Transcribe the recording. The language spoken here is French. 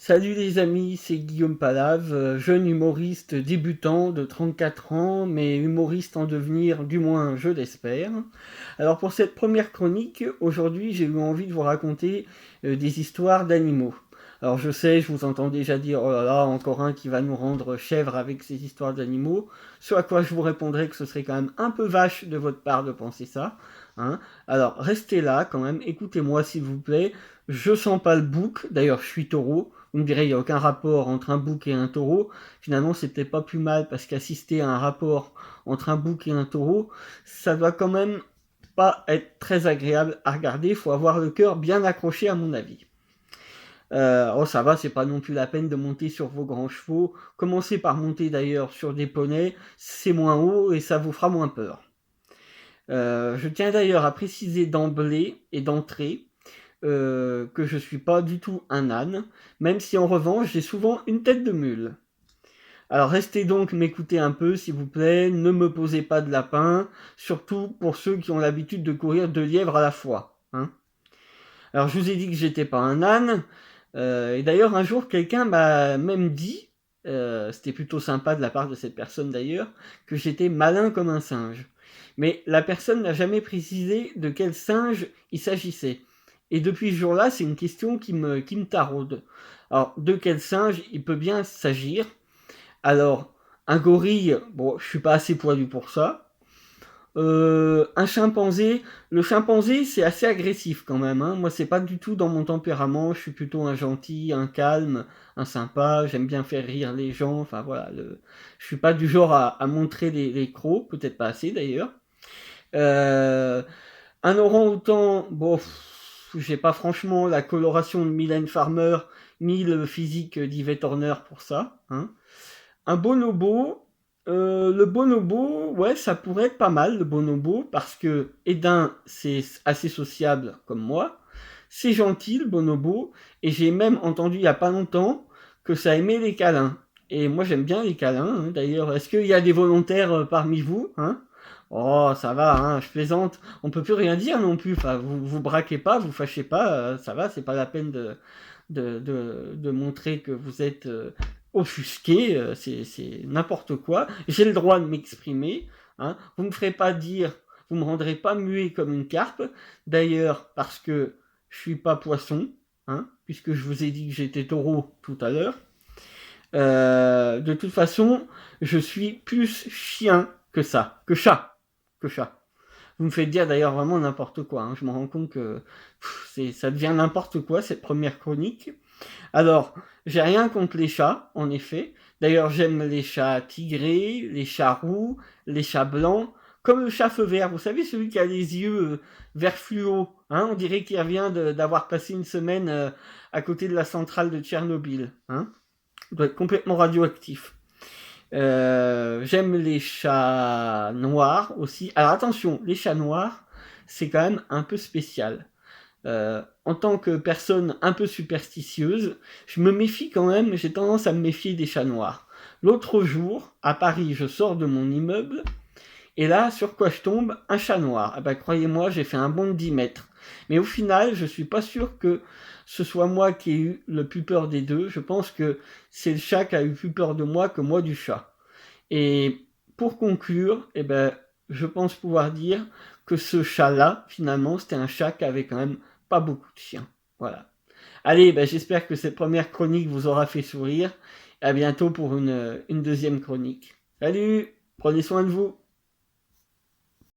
Salut les amis, c'est Guillaume Palave, jeune humoriste débutant de 34 ans, mais humoriste en devenir, du moins je l'espère. Alors pour cette première chronique, aujourd'hui j'ai eu envie de vous raconter des histoires d'animaux. Alors je sais, je vous entends déjà dire, oh là là, encore un qui va nous rendre chèvres avec ces histoires d'animaux, ce à quoi je vous répondrai que ce serait quand même un peu vache de votre part de penser ça. Hein. Alors restez là quand même, écoutez-moi s'il vous plaît, je sens pas le bouc, d'ailleurs je suis taureau. Vous me direz, il n'y a aucun rapport entre un bouc et un taureau. Finalement, c'est peut-être pas plus mal parce qu'assister à un rapport entre un bouc et un taureau, ça doit quand même pas être très agréable à regarder. Il faut avoir le cœur bien accroché, à mon avis. Oh, ça va, c'est pas non plus la peine de monter sur vos grands chevaux. Commencez par monter d'ailleurs sur des poneys, c'est moins haut et ça vous fera moins peur. Je tiens d'ailleurs à préciser d'emblée et d'entrée que je suis pas du tout un âne, même si en revanche j'ai souvent une tête de mule. Alors restez donc m'écouter un peu s'il vous plaît, ne me posez pas de lapin, surtout pour ceux qui ont l'habitude de courir 2 lièvres à la fois. Hein. Alors je vous ai dit que j'étais pas un âne, et d'ailleurs un jour quelqu'un m'a même dit, c'était plutôt sympa de la part de cette personne d'ailleurs, que j'étais malin comme un singe. Mais la personne n'a jamais précisé de quel singe il s'agissait. Et depuis ce jour-là, c'est une question qui me taraude. Alors, de quel singe il peut bien s'agir? Alors, un gorille, bon, je suis pas assez poilu pour ça. Un chimpanzé, le chimpanzé c'est assez agressif quand même. Hein. Moi c'est pas du tout dans mon tempérament. Je suis plutôt un gentil, un calme, un sympa. J'aime bien faire rire les gens. Enfin voilà, je suis pas du genre à montrer les crocs, peut-être pas assez d'ailleurs. Euh, un orang-outan, bon, j'ai pas franchement la coloration de Mylène Farmer ni le physique d'Yvette Horner pour ça. Hein. Un bonobo, le bonobo, ouais, ça pourrait être pas mal, le bonobo, parce que Edin, c'est assez sociable comme moi, c'est gentil, le bonobo, et j'ai même entendu il y a pas longtemps que ça aimait les câlins. Et moi, j'aime bien les câlins, hein, d'ailleurs. Est-ce qu'il y a des volontaires parmi vous, hein? Oh, ça va, hein, je plaisante. On peut plus rien dire non plus. Enfin, vous braquez pas, vous fâchez pas, ça va, c'est pas la peine de montrer que vous êtes offusqué, c'est n'importe quoi. J'ai le droit de m'exprimer. Hein. Vous me ferez pas dire, vous me rendrez pas muet comme une carpe. D'ailleurs, parce que je suis pas poisson, hein, puisque je vous ai dit que j'étais taureau tout à l'heure. De toute façon, je suis plus chien que ça, que chat, que chat. Vous me faites dire d'ailleurs vraiment n'importe quoi. Hein. Je me rends compte que ça devient n'importe quoi cette première chronique. Alors, j'ai rien contre les chats, en effet. D'ailleurs, j'aime les chats tigrés, les chats roux, les chats blancs, comme le chat feu vert. Vous savez, celui qui a les yeux vert fluo. Hein, on dirait qu'il revient d'avoir passé une semaine à côté de la centrale de Tchernobyl. Hein. Il doit être complètement radioactif. J'aime les chats noirs aussi. Alors attention, les chats noirs, c'est quand même un peu spécial. En tant que personne un peu superstitieuse, je me méfie quand même, j'ai tendance à me méfier des chats noirs. L'autre jour, à Paris, je sors de mon immeuble, et là, sur quoi je tombe? Un chat noir. Ah ben, croyez-moi, j'ai fait un bond de 10 mètres. Mais au final, je suis pas sûr que ce soit moi qui ai eu le plus peur des deux. Je pense que c'est le chat qui a eu plus peur de moi que moi du chat. Et pour conclure, eh ben, je pense pouvoir dire que ce chat-là, finalement, c'était un chat qui avait quand même pas beaucoup de chiens. Voilà. Allez, ben, j'espère que cette première chronique vous aura fait sourire. À bientôt pour une deuxième chronique. Salut, prenez soin de vous.